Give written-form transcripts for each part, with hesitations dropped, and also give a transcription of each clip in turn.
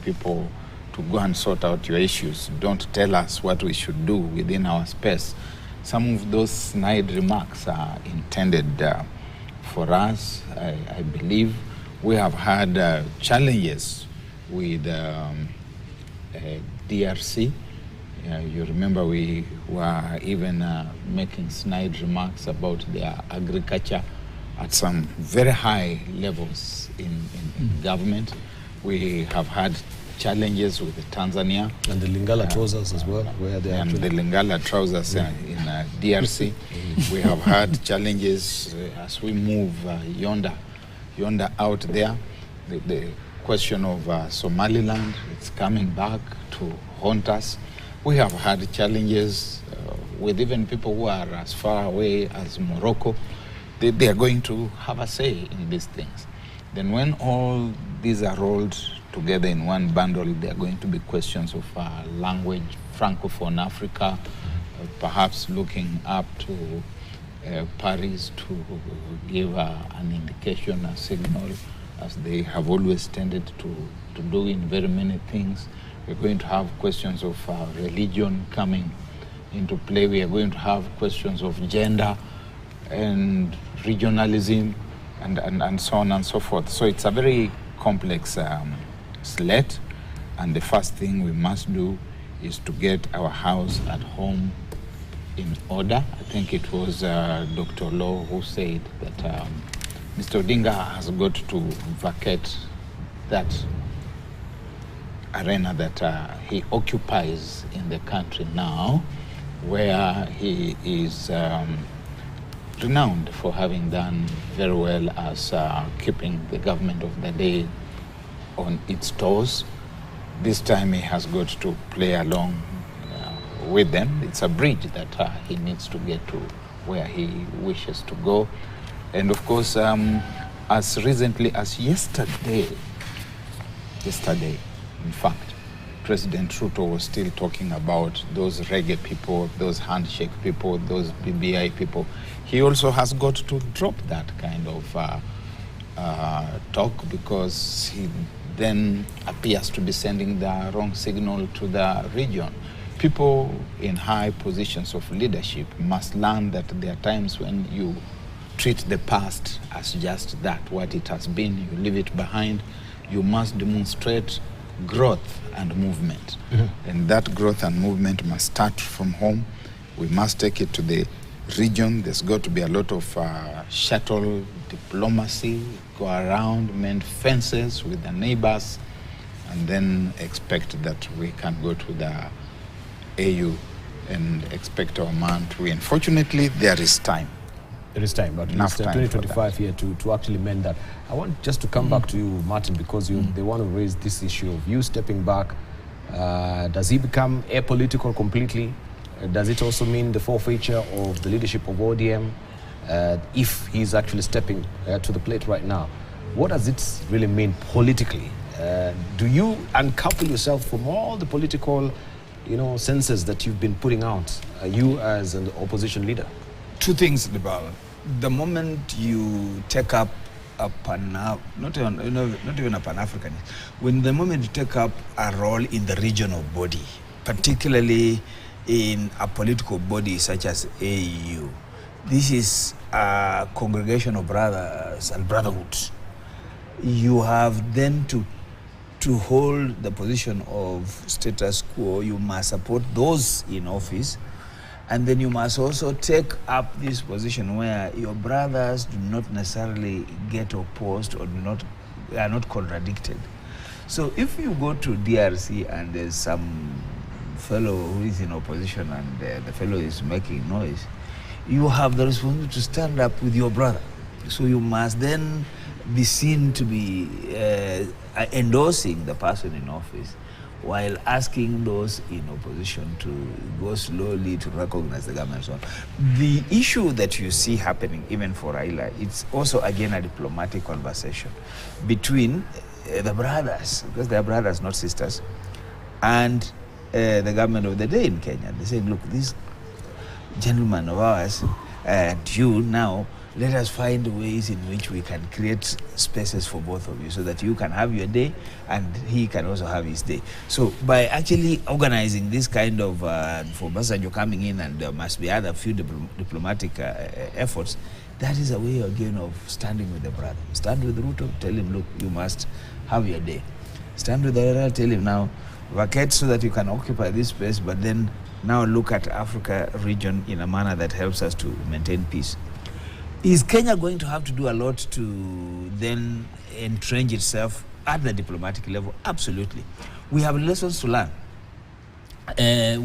people to go and sort out your issues. Don't tell us what we should do within our space. Some of those snide remarks are intended for us. I believe we have had challenges with DRC. You remember we were even making snide remarks about their agriculture at some very high levels in government. We have had challenges with Tanzania. And the Lingala trousers as well, where they and the Lingala trousers in DRC. We have had challenges as we move yonder out there. The question of Somaliland, it's coming back to haunt us. We have had challenges with even people who are as far away as Morocco. They are going to have a say in these things. Then when all these are rolled together in one bundle, there are going to be questions of language, Francophone Africa, perhaps looking up to Paris to give an indication, a signal, as they have always tended to do in very many things. We're going to have questions of religion coming into play. We are going to have questions of gender and regionalism and so on and so forth. So it's a very complex slate, and the first thing we must do is to get our house at home in order. I think it was Dr. Law who said that Mr. Odinga has got to vacate that arena that he occupies in the country now, where he is renowned for having done very well as keeping the government of the day on its toes. This time he has got to play along with them. It's a bridge that he needs to get to where he wishes to go. And of course, as recently as yesterday, in fact, President Ruto was still talking about those reggae people, those handshake people, those BBI people. He also has got to drop that kind of talk, because he then appears to be sending the wrong signal to the region. People in high positions of leadership must learn that there are times when you treat the past as just that, what it has been, you leave it behind. You must demonstrate growth and movement. And that growth and movement must start from home. We must take it to the region. There's got to be a lot of shuttle diplomacy, go around, mend fences with the neighbors, and then expect that we can go to the AU and expect our man to win. Fortunately, there is time. There is time, but it's 2025 here to actually mend that. I want just to come back to you, Martin, because they want to raise this issue of you stepping back. Does he become apolitical completely? Does it also mean the forfeiture of the leadership of ODM if he's actually stepping to the plate right now? What does it really mean politically? Do you uncouple yourself from all the political, senses that you've been putting out, you as an opposition leader? Two things, Dibal. The moment you take up not even a Pan-African, the moment you take up a role in the regional body, particularly in a political body such as AU, this is a congregation of brothers and brotherhood. You have then to hold the position of status quo. You must support those in office, and then you must also take up this position where your brothers do not necessarily get opposed or are not contradicted. So if you go to DRC and there's some fellow who is in opposition and the fellow is making noise, you have the responsibility to stand up with your brother. So you must then be seen to be endorsing the person in office, while asking those in opposition to go slowly to recognize the government. So the issue that you see happening even for Raila, it's also again a diplomatic conversation between the brothers, because they are brothers, not sisters, and the government of the day in Kenya. They're saying, look, this gentleman of ours and you now, let us find ways in which we can create spaces for both of you so that you can have your day and he can also have his day. So by actually organizing this kind of, for Basanjo coming in, and there must be other few diplomatic efforts, that is a way again of standing with the brother. Stand with Ruto, tell him, look, you must have your day. Stand with Raila, tell him now, vacate so that you can occupy this space, but then now look at Africa region in a manner that helps us to maintain peace. Is Kenya going to have to do a lot to then entrench itself at the diplomatic level? Absolutely. We have lessons to learn.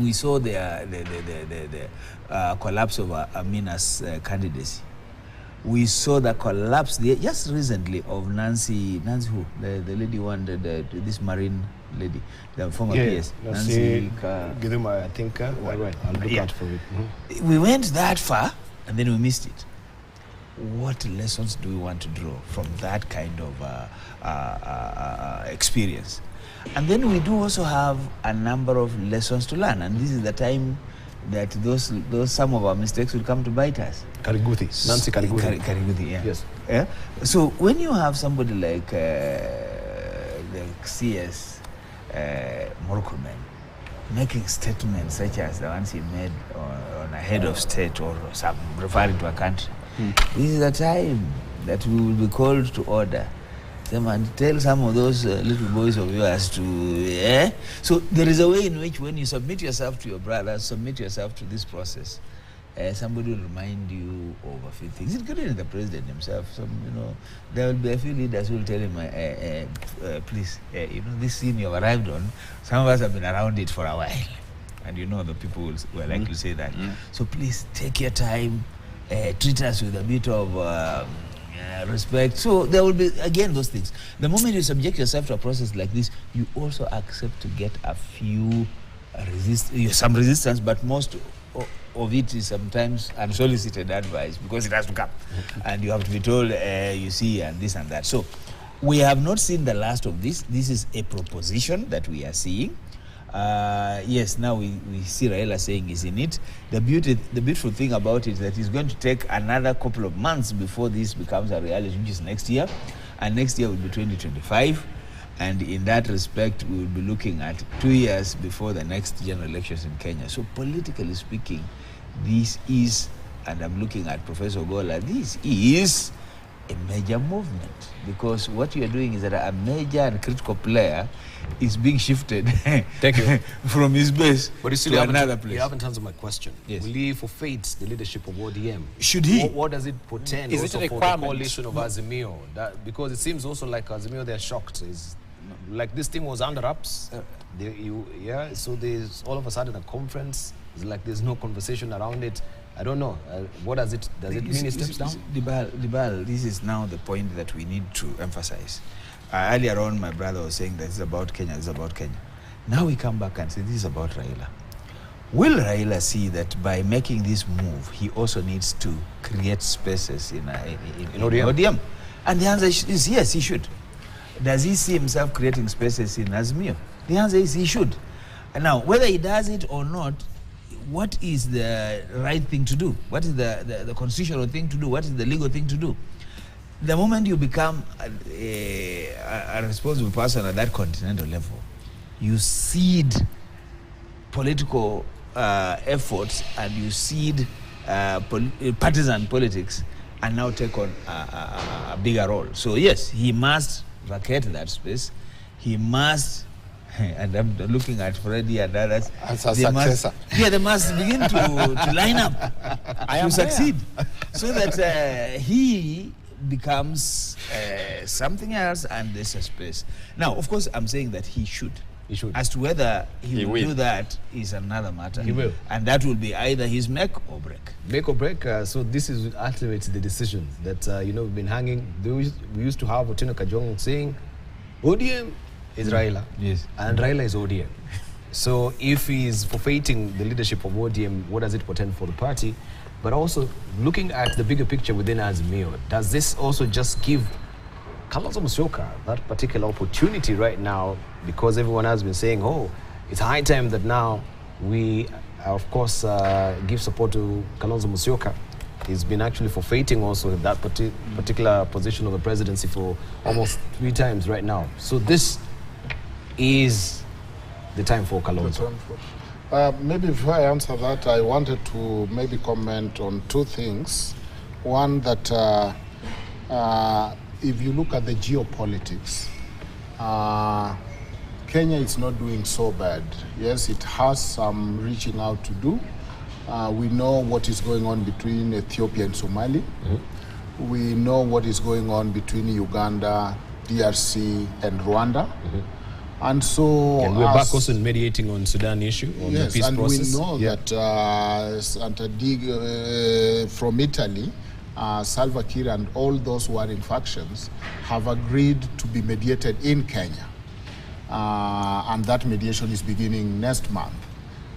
We saw the collapse of Amina's candidacy. We saw the collapse just recently of Nancy who? The lady wanted this marine lady, the former PS. Nancy Giduma, I think. Right, I'll look out for it. Mm-hmm. We went that far and then we missed it. What lessons do we want to draw from that kind of experience? And then we do also have a number of lessons to learn, and this is the time that those some of our mistakes will come to bite us. Nancy Kariguthi. Yeah. Yes. Yeah. So when you have somebody like the CS Murkomen making statements such as the ones he made on a head of state or some referring to a country, this is a time that we will be called to order. And tell some of those little boys of yours to, So there is a way in which when you submit yourself to your brother, submit yourself to this process, somebody will remind you of a few things, including the president himself. There will be a few leaders who will tell him, please, this scene you have arrived on, some of us have been around it for a while. And the people will likely to say that. So please take your time, treat us with a bit of respect. So there will be, again, those things. The moment you subject yourself to a process like this, you also accept to get a few some resistance, but most of it is sometimes unsolicited advice because it has to come. And you have to be told, you see, and this and that. So we have not seen the last of this. This is a proposition that we are seeing. Yes, now we see Raila saying he's in it. The beautiful thing about it is that it's going to take another couple of months before this becomes a reality, which is next year. And next year will be 2025. And in that respect, we will be looking at 2 years before the next general elections in Kenya. So politically speaking, this is, and I'm looking at Professor Gola, this is a major movement, because what you are doing is that a major and critical player is being shifted from his base to another place. You haven't answered my question. Yes. Will he forfeit the leadership of ODM? Should he? What does it portend Is also it a for the requirement? coalition of Azimio? Because it seems also like Azimio, they're shocked. Like this thing was under wraps. So there's all of a sudden a conference. It's like there's no conversation around it. I don't know. What does it mean he steps down? Dibal, this is now the point that we need to emphasize. Earlier on, my brother was saying that it's about Kenya, it's about Kenya. Now we come back and say this is about Raila. Will Raila see that by making this move, he also needs to create spaces in ODM? And the answer is yes, he should. Does he see himself creating spaces in Azimio? The answer is he should. And now, whether he does it or not, what is the right thing to do? What is the constitutional thing to do? What is the legal thing to do? The moment you become a responsible person at that continental level, you cede political efforts and you cede partisan politics and now take on a bigger role. So yes, he must vacate that space. He must, and I'm looking at Freddie and others, as a successor. They must begin to line up to succeed, so that he becomes something else and there's a space. Now, of course, I'm saying that he should. He should. As to whether he will do that is another matter. He will. And that will be either his make or break. Make or break. So this is ultimately the decision that, we've been hanging. We used to have Otieno Kajong saying, ODM is Raila. Yes. And Raila is ODM. So if he's forfeiting the leadership of ODM, what does it portend for the party? But also looking at the bigger picture within Azimio, does this also just give Kalonzo Musyoka that particular opportunity right now? Because everyone has been saying, it's high time that now we, of course, give support to Kalonzo Musyoka. He's been actually forfeiting also that particular position of the presidency for almost 3 times right now. So this is the time for Kalonzo. Maybe before I answer that, I wanted to maybe comment on 2 things. One, that if you look at the geopolitics, Kenya is not doing so bad. Yes, it has some reaching out to do. We know what is going on between Ethiopia and Somalia. Mm-hmm. We know what is going on between Uganda, DRC, and Rwanda. Mm-hmm. And so... And we're back also in mediating on Sudan issue, on the peace process. We know that from Italy, Salva Kiir and all those warring factions have agreed to be mediated in Kenya. And that mediation is beginning next month.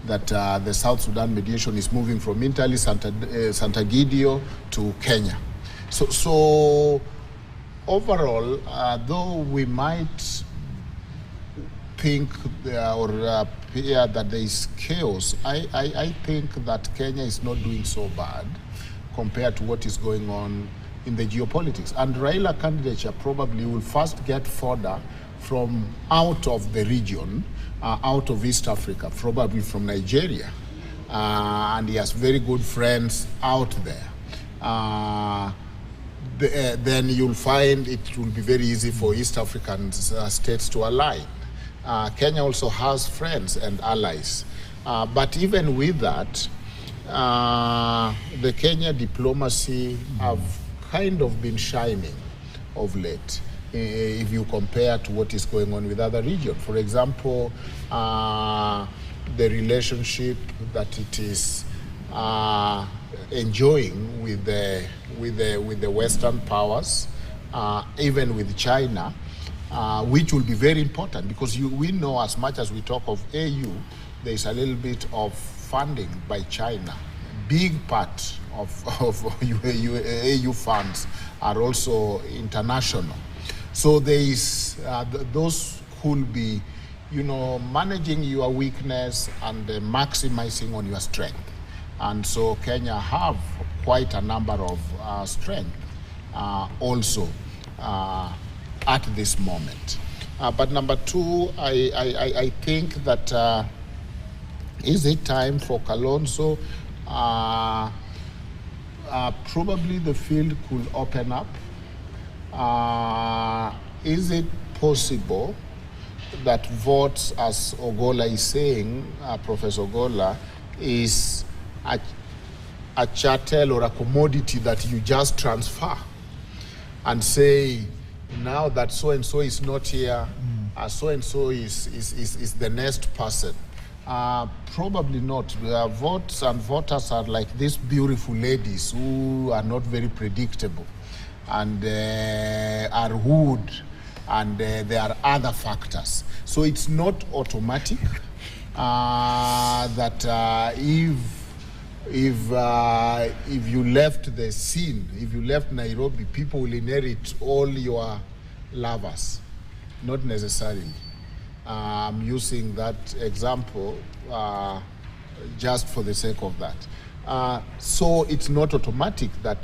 That the South Sudan mediation is moving from Italy, Sant'Egidio to Kenya. So overall, though we might think fear that there is chaos, I think that Kenya is not doing so bad compared to what is going on in the geopolitics. And Raila candidature probably will first get fodder from out of the region, out of East Africa, probably from Nigeria. And he has very good friends out there. Then you'll find it will be very easy for East African states to align. Kenya also has friends and allies. But even with that, the Kenya diplomacy have kind of been shining of late, if you compare to what is going on with other regions. For example, the relationship that it is enjoying with the Western powers, even with China, which will be very important, because we know, as much as we talk of AU, there is a little bit of funding by China. Big part of AU funds are also international. So there is those could be, managing your weakness and maximizing on your strength. And so Kenya have quite a number of strength also at this moment. But number 2, I think that is it time for Kalonzo? Probably the field could open up. Is it possible that votes, as Ogola is saying, Professor Ogola, is a chattel or a commodity that you just transfer and say, now that so-and-so is not here, so-and-so is the next person? Probably not. Votes and voters are like these beautiful ladies who are not very predictable and are wooed, and there are other factors. So it's not automatic that if you left the scene, if you left Nairobi, people will inherit all your lovers. Not necessarily. I'm using that example just for the sake of that. So it's not automatic that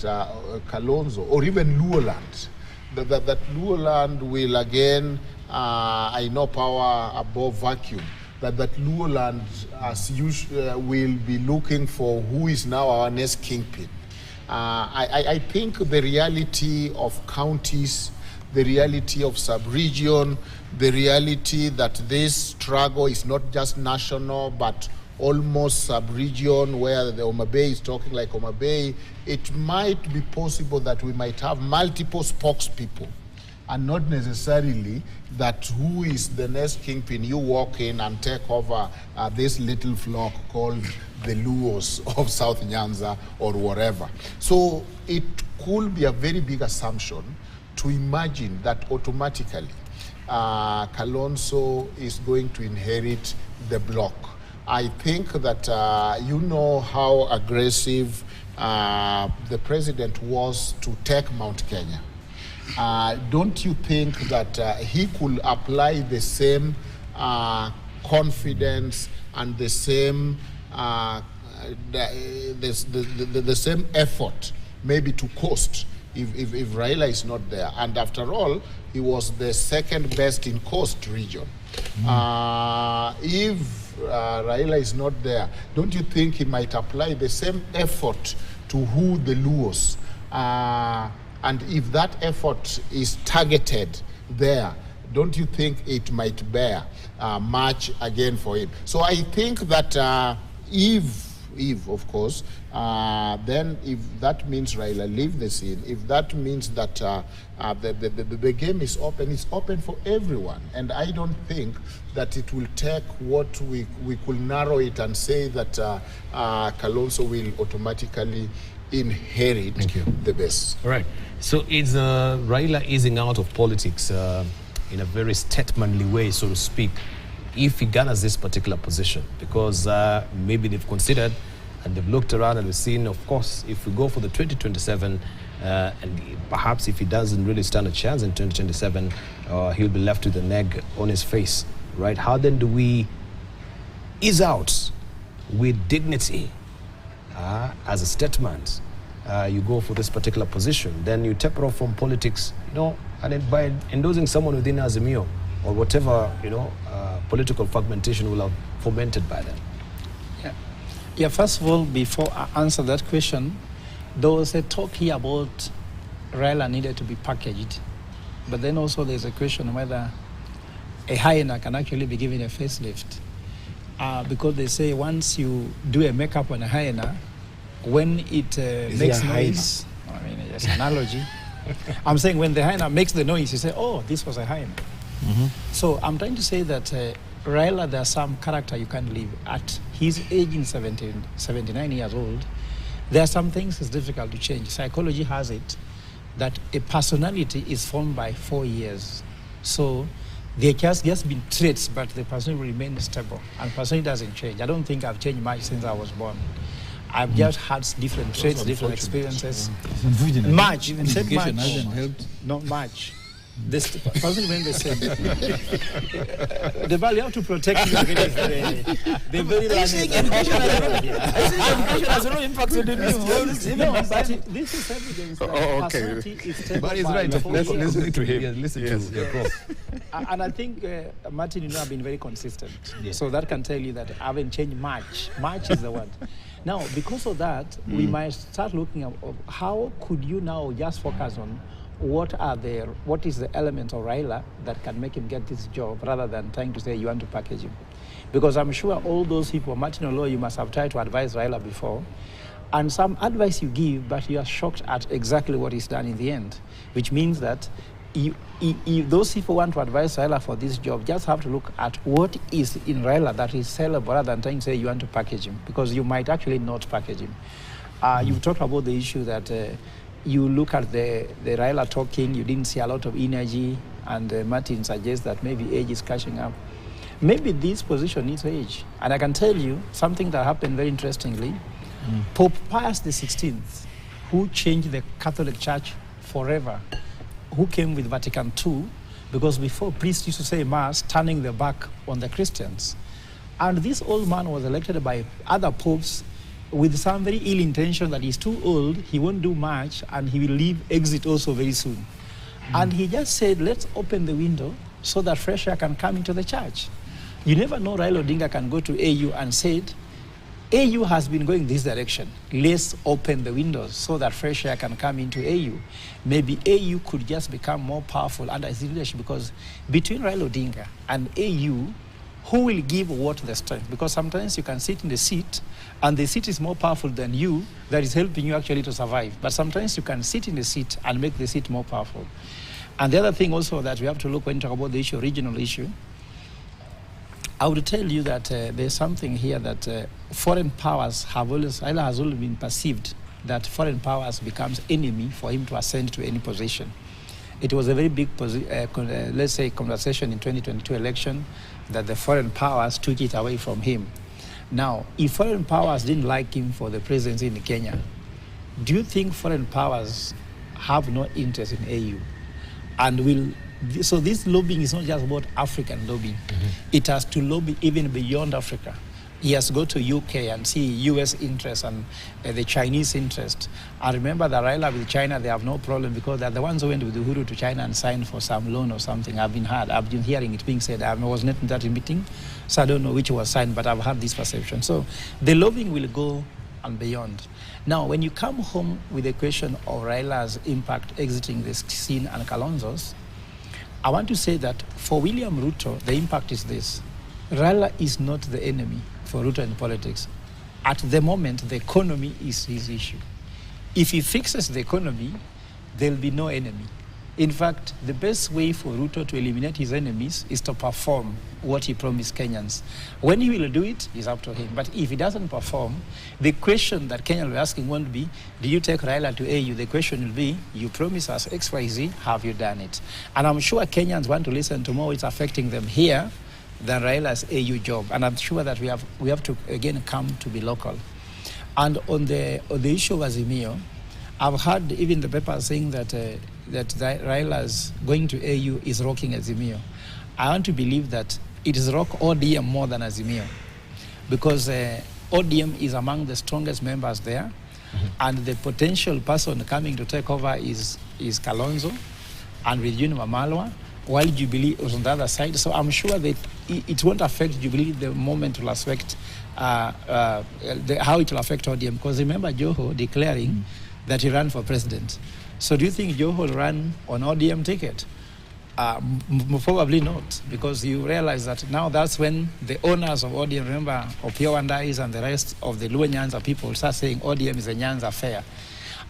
Kalonzo or even Luoland, that Luoland will again, I know power above vacuum, that Luoland as usual will be looking for who is now our next kingpin. I think the reality of counties, the reality of sub-region, the reality that this struggle is not just national, but almost sub-region, where the Homa Bay is talking like Homa Bay, it might be possible that we might have multiple spokespeople, and not necessarily that who is the next kingpin, you walk in and take over this little flock called the Luos of South Nyanza or whatever. So it could be a very big assumption to imagine that automatically Kalonzo is going to inherit the block. I think that you know how aggressive the president was to take Mount Kenya. Don't you think that he could apply the same confidence and the same the same effort maybe to cost if Raila is not there. And after all, he was the second best in coast region. If Raila is not there, don't you think he might apply the same effort to who the Luos? And if that effort is targeted there, don't you think it might bear much again for him? So I think that if of course, then if that means Raila leave the scene, if that means that the game is open, it's open for everyone. And I don't think that it will take what we could narrow it and say that Kalonzo will automatically inherit the best. All right. So is Raila easing out of politics in a very statesmanly way, so to speak, if he garners this particular position? Because maybe they've considered and they've looked around and we've seen, of course, if we go for the 2027, and perhaps if he doesn't really stand a chance in 2027, he'll be left with an egg on his face, right? How then do we ease out with dignity as a statesman? You go for this particular position, then you taper off from politics, and then by endorsing someone within Azimio or whatever, political fragmentation will have fomented by then. Yeah, first of all, before I answer that question, there was a talk here about Raila needed to be packaged. But then also there's a question whether a hyena can actually be given a facelift. Because they say once you do a makeup on a hyena, when it makes noise, I mean, it's an analogy. I'm saying when the hyena makes the noise, you say, oh, this was a hyena. So I'm trying to say that Raila, there's some character you can't live at his age in 79 years old. There are some things it's difficult to change. Psychology has it that a personality is formed by 4 years. So there just been traits, but the person will remain stable. And personality doesn't change. I don't think I've changed much since I was born. I've just had different traits, different experiences. Much, even said much. Hasn't helped. Not much. This person when they said the value have to protect you against the very last education has no impact on the news. No, but this is evidence that personality is stable. But he's right. Let's listen to him. Yes, listen to your prof. And I think Martin, I've been very consistent. Yes. So that can tell you that I haven't changed much. Much is the word. Now, because of that, we might start looking at how could you now just focus on what is the element of Raila that can make him get this job rather than trying to say you want to package him. Because I'm sure all those people, Martin Olo, you must have tried to advise Raila before, and some advice you give, but you are shocked at exactly what is done in the end, which means that if those people want to advise Raila for this job, just have to look at what is in Raila that is sellable rather than trying to say you want to package him, because you might actually not package him. You've talked about the issue that you look at the Raila talking, you didn't see a lot of energy, and Martin suggests that maybe age is catching up. Maybe this position needs age. And I can tell you something that happened very interestingly. Pope Pius XVI, who changed the Catholic Church forever, who came with Vatican II, because before priests used to say Mass, turning their back on the Christians. And this old man was elected by other popes with some very ill intention that he's too old, he won't do much, and he will exit also very soon. And he just said, let's open the window so that fresh air can come into the church. You never know, Raila Odinga can go to AU and said, AU has been going this direction. Let's open the windows so that fresh air can come into AU. Maybe AU could just become more powerful under his leadership, because between Raila Odinga and AU, who will give what the strength? Because sometimes you can sit in the seat and the seat is more powerful than you, that is helping you actually to survive. But sometimes you can sit in the seat and make the seat more powerful. And the other thing also that we have to look when you talk about the issue, regional issue, I would tell you that there's something here that foreign powers Raila has always been perceived that foreign powers becomes enemy for him to ascend to any position. It was a very big, let's say, conversation in 2022 election that the foreign powers took it away from him. Now, if foreign powers didn't like him for the presidency in Kenya, do you think foreign powers have no interest in AU? And so this lobbying is not just about African lobbying. It has to lobby even beyond Africa. he has to go to UK and see US interest and the Chinese interest. I remember that Raila with China, they have no problem because they're the ones who went with Uhuru to China and signed for some loan or something. I've been hearing it being said. I was not in that meeting, so I don't know which was signed, but I've had this perception. So the lobbying will go and beyond. Now, when you come home with the question of Raila's impact exiting the scene and Kalonzo's, I want to say that for William Ruto, the impact is this. Raila is not the enemy for Ruto in politics. At the moment, the economy is his issue. If he fixes the economy, there'll be no enemy. In fact, the best way for Ruto to eliminate his enemies is to perform what he promised Kenyans. When he will do it, is up to him. But if he doesn't perform, the question that Kenyans will be asking won't be, do you take Raila to AU? The question will be, you promise us XYZ, have you done it? And I'm sure Kenyans want to listen to more it's affecting them here than Raila's AU job. And I'm sure that we have to, again, come to be local. And on the issue of Azimio, I've heard even the paper saying that Raila's going to AU is rocking Azimio. I want to believe that it is rock ODM more than Azimio, because ODM is among the strongest members there, and the potential person coming to take over is Kalonzo and with Wamalwa, while Jubilee was on the other side. So I'm sure that it won't affect Jubilee the moment it will affect how it will affect ODM, because remember Joho declaring that he ran for president. So do you think Joho will run on ODM ticket? Probably not, because you realize that now that's when the owners of ODM, remember Opiyo Wandays and the rest of the Luo Nyanza people start saying ODM is a Nyanza affair.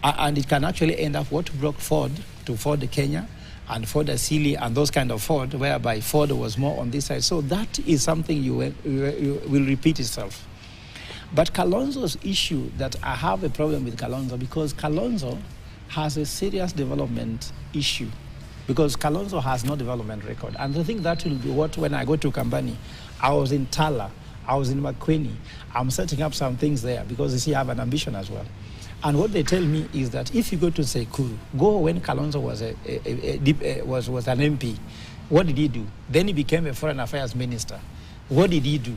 And it can actually end up what broke Ford to Ford Kenya and Ford Asili and those kind of Ford, whereby Ford was more on this side. So that is something you will repeat itself. But Kalonzo's issue, that I have a problem with Kalonzo, because Kalonzo has a serious development issue, because Kalonzo has no development record. And I think that will be what, when I go to Kambani, I was in Tala, I was in Makueni, I'm setting up some things there, because you see, I have an ambition as well. And what they tell me is that if you go to Sekuru, go when Kalonzo was was an MP, what did he do? Then he became a foreign affairs minister. What did he do?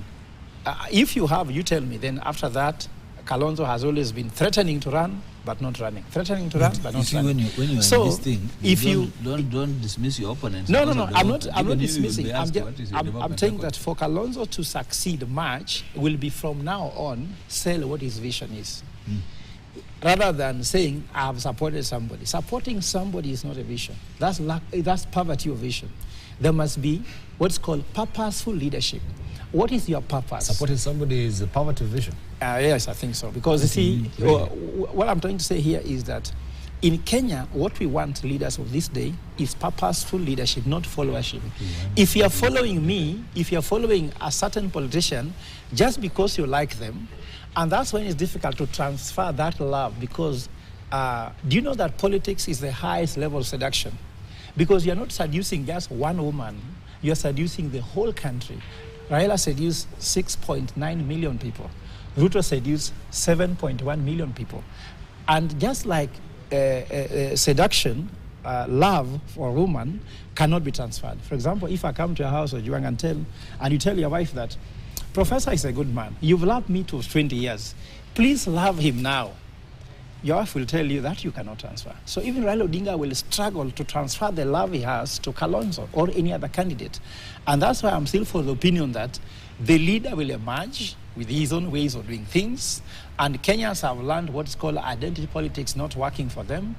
If you tell me, then after that, Kalonzo has always been threatening to run, but not running. Threatening to run, but not running. When you're in this thing, don't dismiss your opponents. No, I'm not dismissing. I'm saying that for Kalonzo to succeed much will be from now on, sell what his vision is. Rather than saying, I have supported somebody. Supporting somebody is not a vision. That's poverty of vision. There must be what's called purposeful leadership. What is your purpose? Supporting somebody is a poverty of vision. Yes, I think so. Because you see, what I'm trying to say here is that in Kenya, what we want leaders of this day is purposeful leadership, not followership. If you're following me, if you're following a certain politician, just because you like them, and that's when it's difficult to transfer that love, because do you know that politics is the highest level of seduction? Because you're not seducing just one woman, you're seducing the whole country. Raila seduced 6.9 million people. Ruto seduced 7.1 million people. And just like seduction, love for a woman cannot be transferred. For example, if I come to your house or Juang and you tell your wife that, Professor is a good man, you've loved me to 20 years, please love him now. Your wife will tell you that you cannot transfer. So even Raila Odinga will struggle to transfer the love he has to Kalonzo or any other candidate. And that's why I'm still for the opinion that the leader will emerge with his own ways of doing things, and Kenyans have learned what's called identity politics not working for them.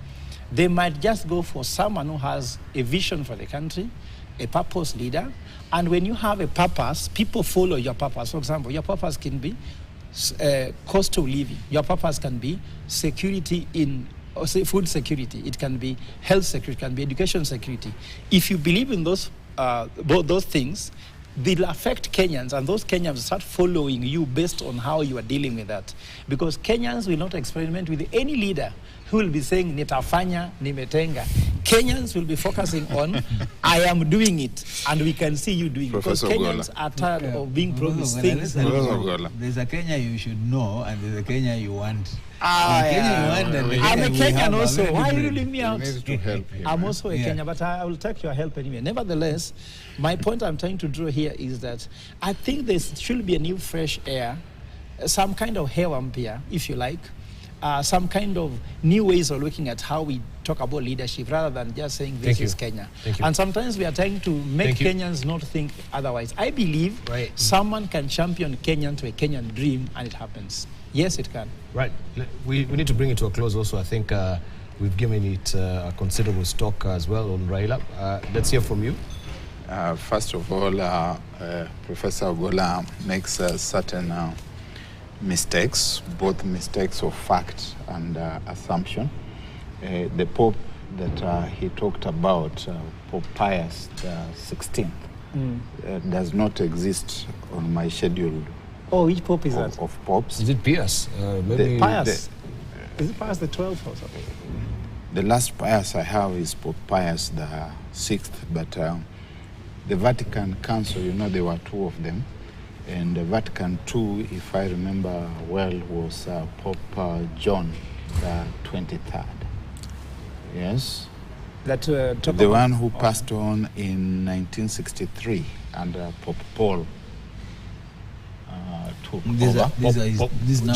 They might just go for someone who has a vision for the country, a purpose leader, and when you have a purpose, people follow your purpose. For example, your purpose can be cost of living. Your purpose can be security in, or say food security. It can be health security. It can be education security. If you believe in those things, they'll affect Kenyans, and those Kenyans will start following you based on how you are dealing with that. Because Kenyans will not experiment with any leader who will be saying, nitafanya, nimetenga. Kenyans will be focusing on, I am doing it, and we can see you doing it. Because Kenyans are tired of being promised things. There's a Kenya you should know, and there's a Kenya you want. I'm a Kenyan also. Why are you leaving me out? To help him, I'm also a Kenyan, but I will take your help anyway. Nevertheless, my point I'm trying to draw here is that I think there should be a new fresh air, some kind of hewampia, if you like, some kind of new ways of looking at how we talk about leadership rather than just saying this is Kenya. And sometimes we are trying to make Kenyans not think otherwise. I believe someone can champion Kenyan to a Kenyan dream and it happens. Yes, it can. Right. We need to bring it to a close also. I think we've given it a considerable stock as well on Raila. Let's hear from you. First of all, Professor Ogolla makes certain mistakes, both mistakes of fact and assumption. The Pope that he talked about, Pope Pius XVI, does not exist on my schedule. Oh, which Pope is that? Of popes. Is it Pius? Maybe Pius. Is it Pius the 12th or something? The last Pius I have is Pope Pius the 6th, but the Vatican Council, you know, there were two of them. And the Vatican II, if I remember well, was Pope John the 23rd. Yes? The one who passed on in 1963 under Pope Paul. These are now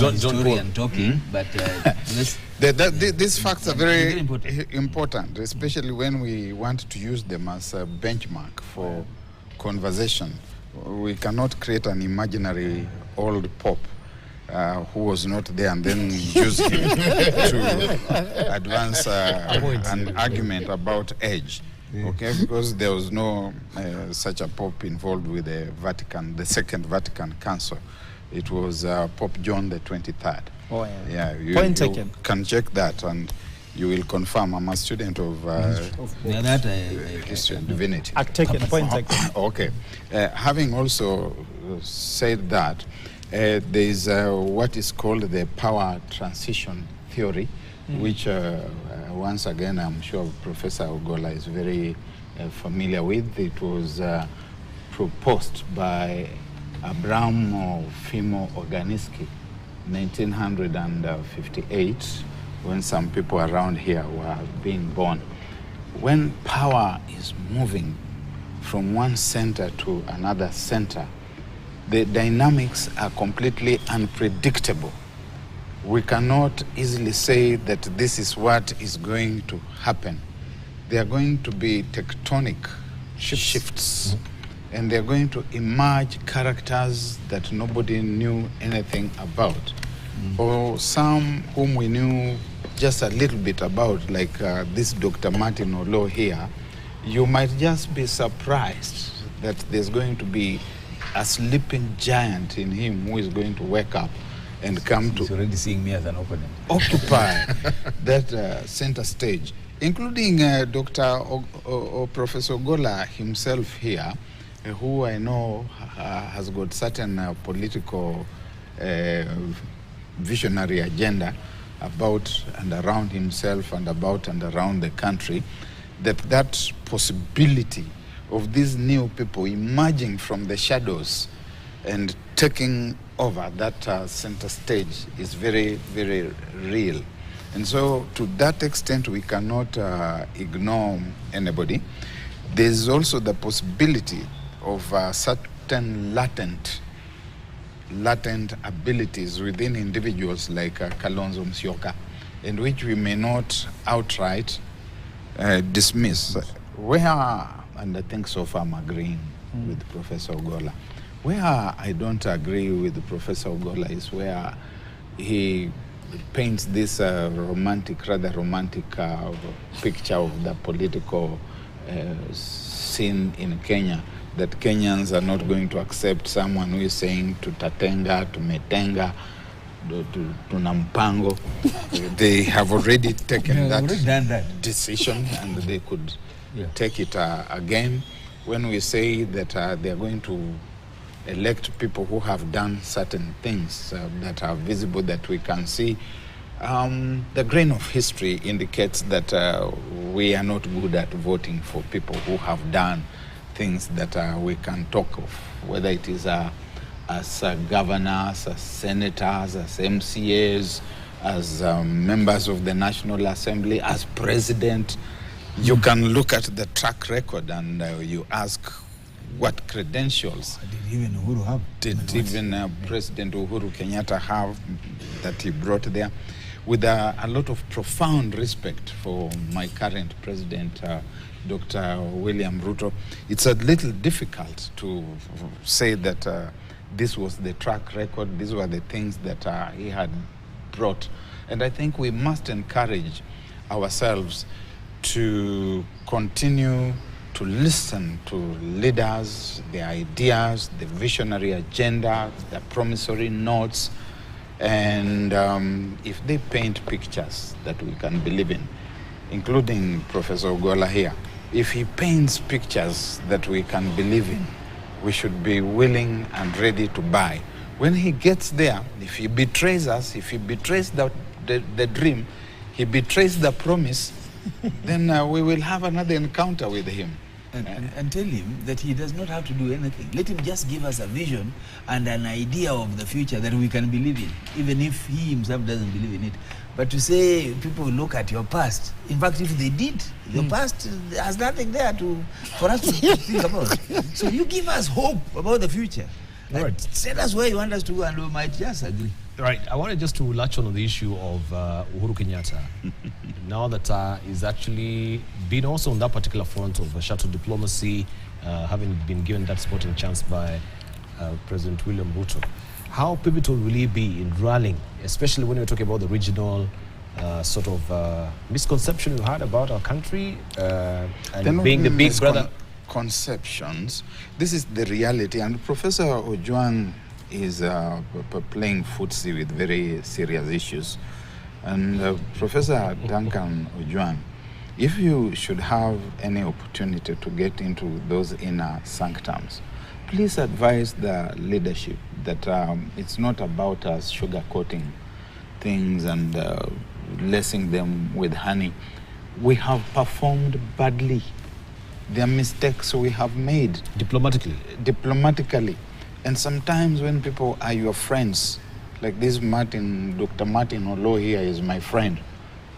historian talking, but these facts are very important, especially when we want to use them as a benchmark for conversation. We cannot create an imaginary old pope who was not there and then use him to advance an argument about age. Okay, because there was no such a pope involved with the Vatican, the Second Vatican Council. It was Pope John the 23rd. Oh, yeah. You can check that and you will confirm. I'm a student of history and divinity. Point taken. Okay. Having also said that, there is what is called the power transition theory, which once again I'm sure Professor Ogolla is very familiar with. It was proposed by Abraham Fimo Organiski, 1958, when some people around here were being born. When power is moving from one center to another center, the dynamics are completely unpredictable. We cannot easily say that this is what is going to happen. There are going to be tectonic shifts. And they're going to emerge characters that nobody knew anything about. Or some whom we knew just a little bit about, like this Dr. Martin Olo here, you might just be surprised that there's going to be a sleeping giant in him who is going to wake up and come He's already seeing me as an opponent. Occupy that center stage, including Professor Ogolla himself here, who I know has got certain political visionary agenda about and around himself and about and around the country, that possibility of these new people emerging from the shadows and taking over that center stage is very, very real. And so to that extent, we cannot ignore anybody. There's also the possibility of certain latent abilities within individuals like Kalonzo Musyoka, and which we may not outright dismiss. And I think so far I'm agreeing with Professor Ogolla. Where I don't agree with Professor Ogolla is where he paints this rather romantic picture of the political scene in Kenya, that Kenyans are not going to accept someone who is saying tutatenga, tumetenga, tunampango. They have already taken that decision, and they could take it again. When we say that they are going to elect people who have done certain things that are visible, that we can see, The grain of history indicates that we are not good at voting for people who have done things that we can talk of, whether it is as governors, as senators, as MCAs, as members of the National Assembly, as president. You can look at the track record and you ask, what credentials Did even Uhuru have? did even President Uhuru Kenyatta have that he brought there? With a lot of profound respect for my current president, Dr. William Ruto, it's a little difficult to say that this was the track record, these were the things that he had brought. And I think we must encourage ourselves to continue to listen to leaders, their ideas, the visionary agenda, the promissory notes, and if they paint pictures that we can believe in, including Professor Ogola here, if he paints pictures that we can believe in, we should be willing and ready to buy. When he gets there, if he betrays us, if he betrays the dream, he betrays the promise, then we will have another encounter with him. And tell him that he does not have to do anything. Let him just give us a vision and an idea of the future that we can believe in, even if he himself doesn't believe in it. But to say people look at your past, in fact, if they did, your past has nothing there for us to think about. So you give us hope about the future. Right. Tell us where you want us to go and we might just agree. Right. I wanted just to latch on the issue of Uhuru Kenyatta. Now that he's actually been also on that particular front of shuttle diplomacy, having been given that sporting chance by President William Ruto. How pivotal will he be in rallying, especially when we're talking about the regional sort of misconception we had about our country and being the big brother? Conceptions. This is the reality, and Professor Ojwang is playing footsie with very serious issues. And Professor Duncan Ojwang, if you should have any opportunity to get into those inner sanctums, please advise the leadership that it's not about us sugarcoating things and lacing them with honey. We have performed badly. There are mistakes we have made. Diplomatically. And sometimes when people are your friends, like this Dr. Martin Olo here is my friend.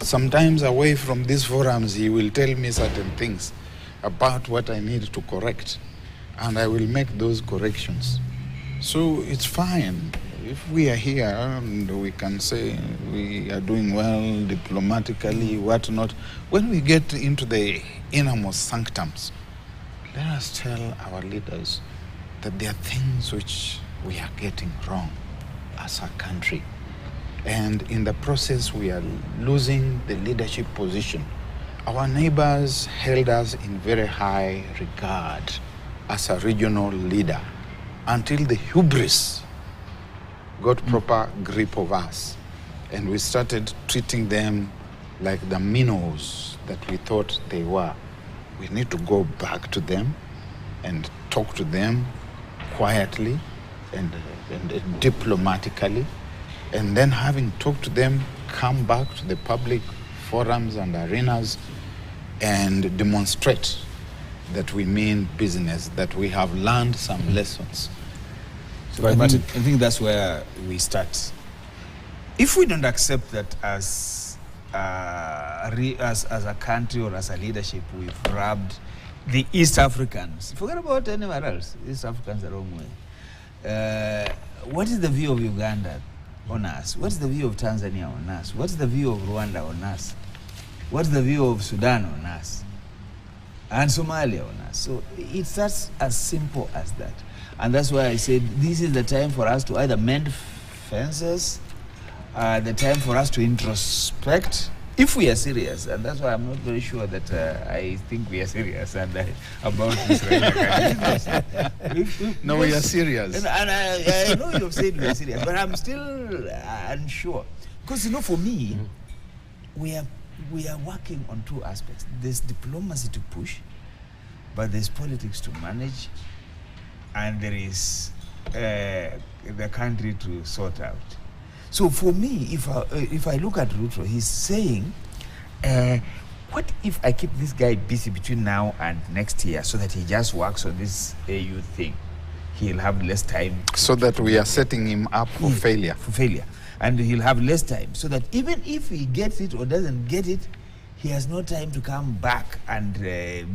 Sometimes away from these forums, he will tell me certain things about what I need to correct. And I will make those corrections. So it's fine. If we are here and we can say we are doing well diplomatically, whatnot, when we get into the innermost sanctums, let us tell our leaders that there are things which we are getting wrong as a country. And in the process, we are losing the leadership position. Our neighbors held us in very high regard as a regional leader until the hubris got proper grip of us. And we started treating them like the minnows that we thought they were. We need to go back to them and talk to them quietly and diplomatically. And then having talked to them, come back to the public forums and arenas and demonstrate that we mean business, that we have learned some lessons. So I think that's where we start. If we don't accept that as a country or as a leadership, we've robbed the East Africans, forget about anywhere else, East Africans the wrong way. What is the view of Uganda on us? What's the view of Tanzania on us? What's the view of Rwanda on us? What's the view of Sudan on us? And Somalia on us. So it's as simple as that. And that's why I said this is the time for us to either mend fences, the time for us to introspect, if we are serious. And that's why I'm not very sure that I think we are serious about this Raila. No, we are serious. And I know you've said we are serious, but I'm still unsure. Because, for me, we are working on two aspects. There's diplomacy to push, but there's politics to manage, and there is the country to sort out. So for me, if I look at Ruto, he's saying, what if I keep this guy busy between now and next year so that he just works on this AU thing? He'll have less time. So that we are setting him up for failure. For failure. And he'll have less time. So that even if he gets it or doesn't get it, he has no time to come back and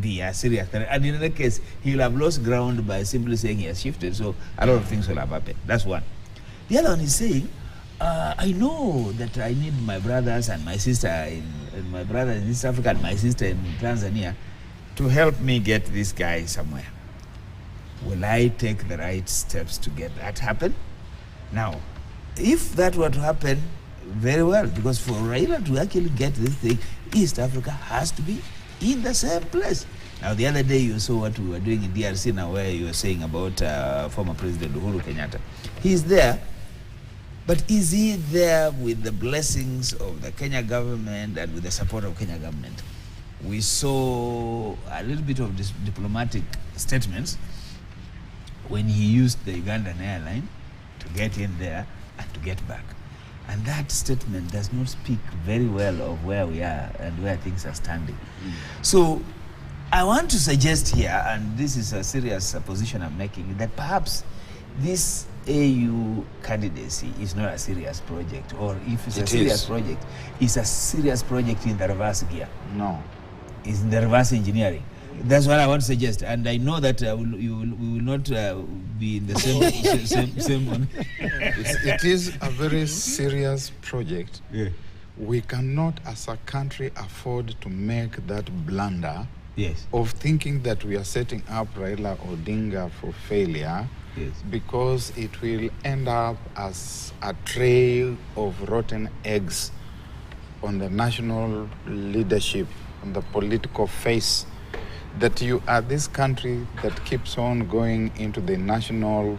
be a serious. And in that case, he'll have lost ground by simply saying he has shifted. So a lot of things will have happened. That's one. The other one is saying, I know that I need my brothers and my sister, and my brother in East Africa and my sister in Tanzania to help me get this guy somewhere. Will I take the right steps to get that happen? Now, if that were to happen, very well, because for Raila to actually get this thing, East Africa has to be in the same place. Now, the other day you saw what we were doing in DRC now, where you were saying about former President Uhuru Kenyatta. He's there, but is he there with the blessings of the Kenya government and with the support of Kenya government? We saw a little bit of diplomatic statements when he used the Ugandan airline to get in there and to get back. And that statement does not speak very well of where we are and where things are standing. So I want to suggest here, and this is a serious position I'm making, that perhaps this AU candidacy is not a serious project, or if it's a serious project, it's a serious project in the reverse gear. No. It's in the reverse engineering. That's what I want to suggest, and I know that we will not be in the same one. It is a very serious project. Yeah. We cannot, as a country, afford to make that blunder of thinking that we are setting up Raila Odinga for failure, because it will end up as a trail of rotten eggs on the national leadership, on the political face. That you are this country that keeps on going into the international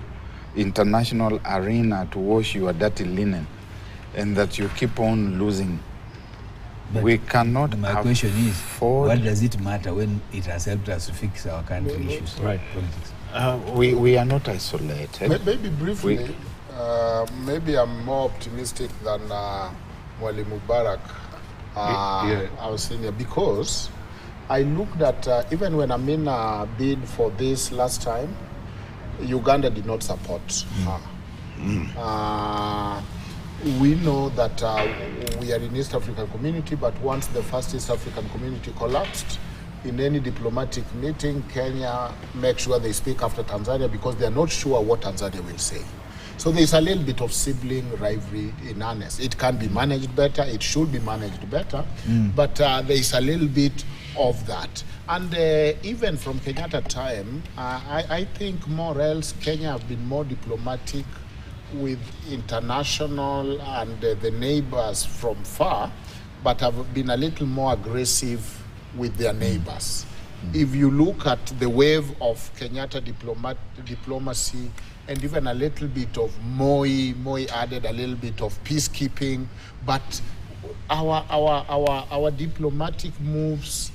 arena to wash your dirty linen, and that you keep on losing. But we cannot. My question is, what does it matter when it has helped us to fix our country issues? Right. Politics. We are not isolated. Maybe briefly, maybe I'm more optimistic than Mwalimu Mubarak, our senior, because I looked at, even when Amina bid for this last time, Uganda did not support her. We know that we are in East African community, but once the first East African community collapsed, in any diplomatic meeting, Kenya makes sure they speak after Tanzania because they are not sure what Tanzania will say. So there's a little bit of sibling rivalry in earnest. It can be managed better, it should be managed better, but there's a little bit of that. And even from Kenyatta time, I think more else Kenya have been more diplomatic with international and the neighbors from far, but have been a little more aggressive with their neighbors. If you look at the wave of Kenyatta diplomacy, and even a little bit of Moi added a little bit of peacekeeping, but our diplomatic moves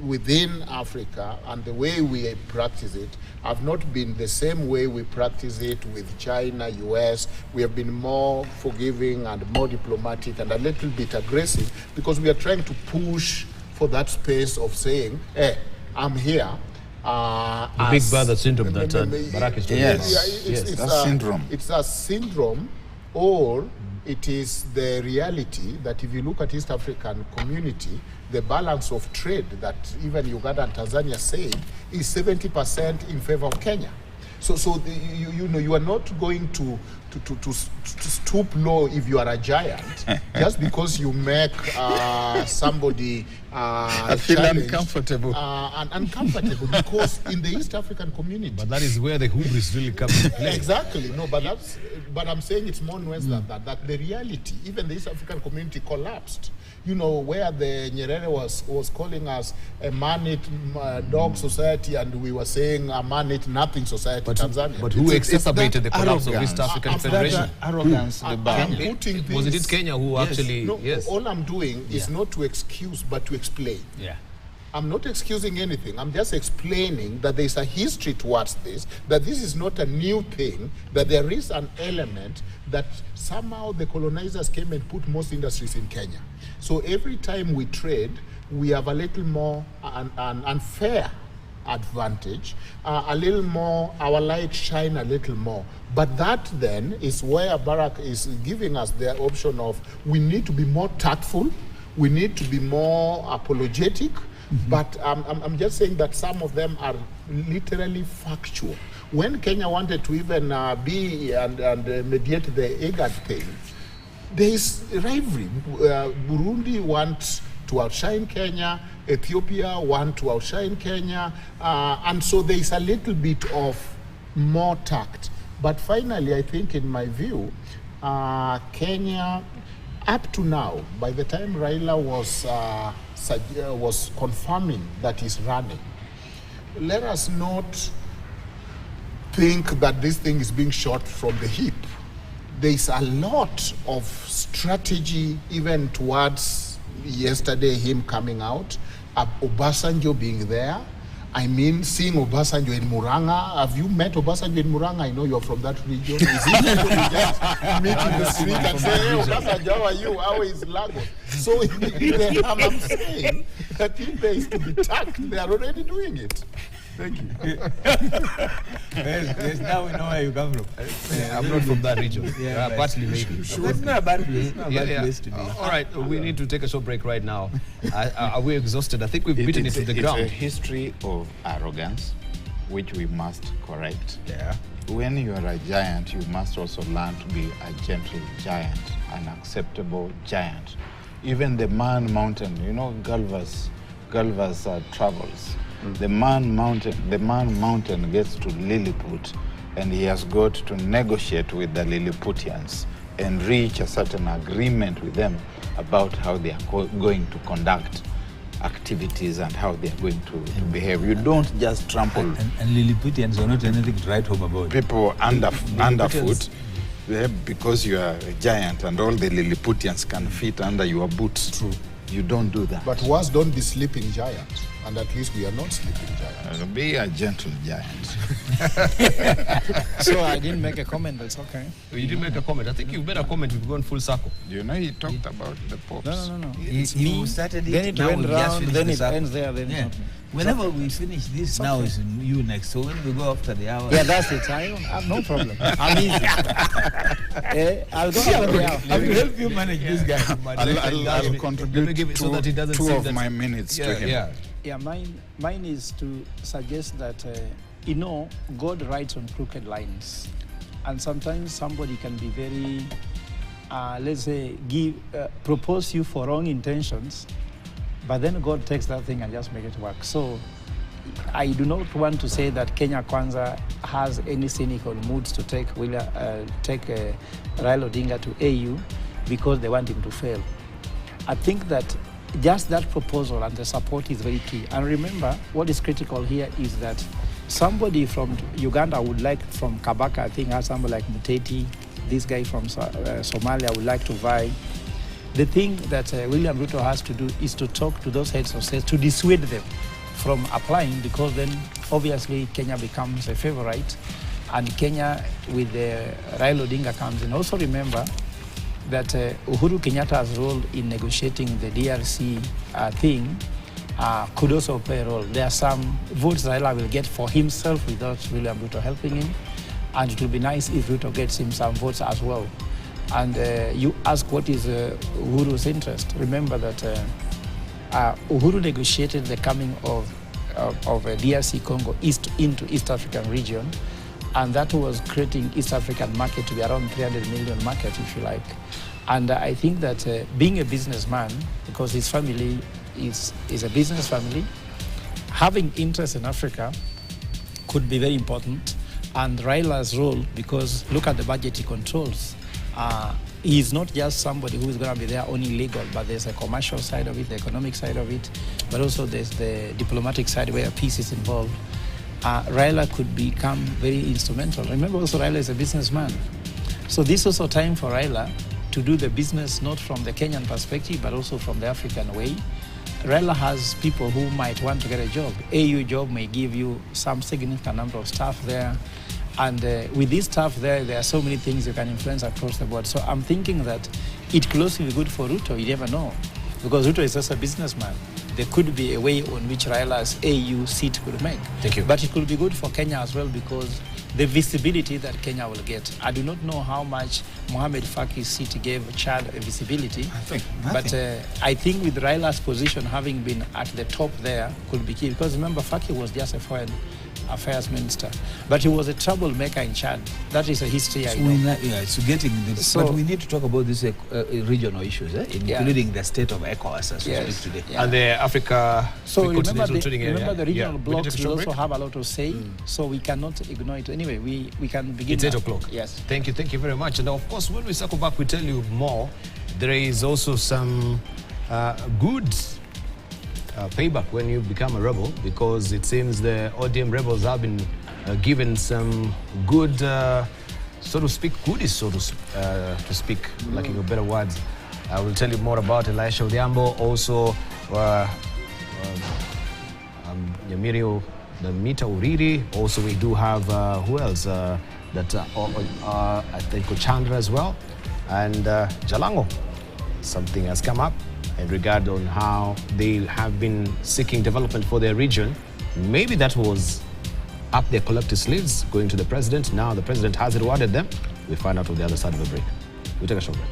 within Africa and the way we practice it have not been the same way we practice it with China, US. We have been more forgiving and more diplomatic and a little bit aggressive because we are trying to push for that space of saying, hey, I'm here. The big brother syndrome that Barack is talking about. That's syndrome. It's a syndrome, or it is the reality that if you look at East African community, the balance of trade that even Uganda and Tanzania said is 70% in favor of Kenya. So you are not going to stoop low if you are a giant just because you make somebody I feel uncomfortable. Uncomfortable because in the East African community. But that is where the hubris really comes into play. Exactly. No, but I'm saying it's more nuanced than that. That the reality, even the East African community collapsed. You know, where the Nyerere was calling us a man-eat dog society, and we were saying a man-eat nothing society, Tanzania. But who exacerbated the collapse of East African Federation? Arrogance. Was it Kenya who actually... No, all I'm doing is not to excuse, but to explain. Yeah. I'm not excusing anything. I'm just explaining that there's a history towards this, that this is not a new thing, that there is an element that somehow the colonizers came and put most industries in Kenya. So every time we trade, we have a little more an unfair advantage, a little more, our light shine a little more. But that then is where Barack is giving us the option of we need to be more tactful, we need to be more apologetic, but I'm just saying that some of them are literally factual. When Kenya wanted to even be and mediate the IGAD thing, there is rivalry. Burundi wants to outshine Kenya, Ethiopia want to outshine Kenya, and so there is a little bit of more tact. But finally, I think in my view, Kenya, up to now, by the time Raila was confirming that he's running, let us not think that this thing is being shot from the hip. There is a lot of strategy even towards yesterday him coming out, Obasanjo being there. I mean, seeing Obasanjo in Muranga. Have you met Obasanjo in Muranga? I know you're from that region. Is it that you just meet in the street and say, hey, Obasanjo, how are you? How is Lagos? So I'm saying that if there is to be tact, they are already doing it. Thank you. Yes, now we know where you come from. I'm not from that region. Partly maybe. It's not a bad place. It's not a bad place to be. All right, we need to take a short break right now. Are we exhausted? I think we've beaten it to the ground. It's a history of arrogance, which we must correct. Yeah. When you are a giant, you must also learn to be a gentle giant, an acceptable giant. Even the Man Mountain, you know, Galva's travels. The Man Mountain gets to Lilliput, and he has got to negotiate with the Lilliputians and reach a certain agreement with them about how they are going to conduct activities and how they are going to behave. You don't just trample. And Lilliputians are not anything to write home about. People underfoot. Because you are a giant and all the Lilliputians can fit under your boots. True. You don't do that. But worse, don't be sleeping giants. And at least we are not sleeping giants. Be a gentle giant. So I didn't make a comment, that's okay. You didn't make a comment. I think you've made a comment. We've gone full circle. You know, he talked about the popes. No. It's me. Started it, then it now went we just round, finished then the it circle. ends there, then Yeah. Whenever we finish this, It's now okay. it's you next. So when we go after the hour. Yeah, that's it. I have no problem. I'm easy. I'll go after the hour. I will help you manage this guy. I'll contribute so that it doesn't two seem of that- my minutes to him. Yeah. Yeah, mine is to suggest that, God writes on crooked lines. And sometimes somebody can be very, let's say, propose you for wrong intentions, but then God takes that thing and just make it work. So I do not want to say that Kenya Kwanza has any cynical moods to take Raila Odinga to AU because they want him to fail. I think that just that proposal and the support is very key. And remember, what is critical here is that somebody from Uganda would like, from Kabaka, I think, has somebody like Muteti, this guy from Somalia would like to vie. The thing that William Ruto has to do is to talk to those heads of state to dissuade them from applying, because then obviously Kenya becomes a favorite, and Kenya with Raila Odinga comes in. Also remember that Uhuru Kenyatta's role in negotiating the DRC thing could also play a role. There are some votes Raila will get for himself without William Ruto helping him, and it will be nice if Ruto gets him some votes as well. And you ask what is Uhuru's interest. Remember that Uhuru negotiated the coming of DRC Congo into East African region, and that was creating East African market to be around 300 million market, if you like. And I think that being a businessman, because his family is a business family, having interest in Africa could be very important. And Raila's role, because look at the budget he controls, he's not just somebody who is going to be there only legal, but there's a commercial side of it, the economic side of it, but also there's the diplomatic side where peace is involved. Raila could become very instrumental. Remember also Raila is a businessman. So this is also time for Raila to do the business not from the Kenyan perspective, but also from the African way. Raila has people who might want to get a job. AU job may give you some significant number of staff there. And with this staff there are so many things you can influence across the board. So I'm thinking that it could also be good for Ruto. You never know. Because Ruto is also a businessman. There could be a way on which Raila's AU seat could make. Thank you. But it could be good for Kenya as well, because the visibility that Kenya will get. I do not know how much Mohamed Faki's seat gave Chad a visibility. I think But I think with Raila's position having been at the top there could be key. Because remember, Faki was just a foreign affairs minister, but he was a troublemaker in Chad. That is a history I know. So getting this, but we need to talk about these regional issues, including the state of ECOWAS as we speak today. And the Africa. So remember the regional Yeah. blocks will also have a lot to say, so we cannot ignore it. Anyway, we can begin. It's 8 o'clock. Yes. Thank you very much. And of course, when we circle back, we tell you more. There is also some good payback when you become a rebel, because it seems the ODM rebels have been given some good, so to speak, goodies, so to speak, lacking of better words. I will tell you more about Elisha Odhiambo, also Nyamirio Namita Uriri. Also, we do have, who else? I think Chandra as well. And Jalango. Something has come up in regard on how they have been seeking development for their region. Maybe that was up their collective sleeves going to the president. Now the president has rewarded them. We find out on the other side of the break. We take a short break.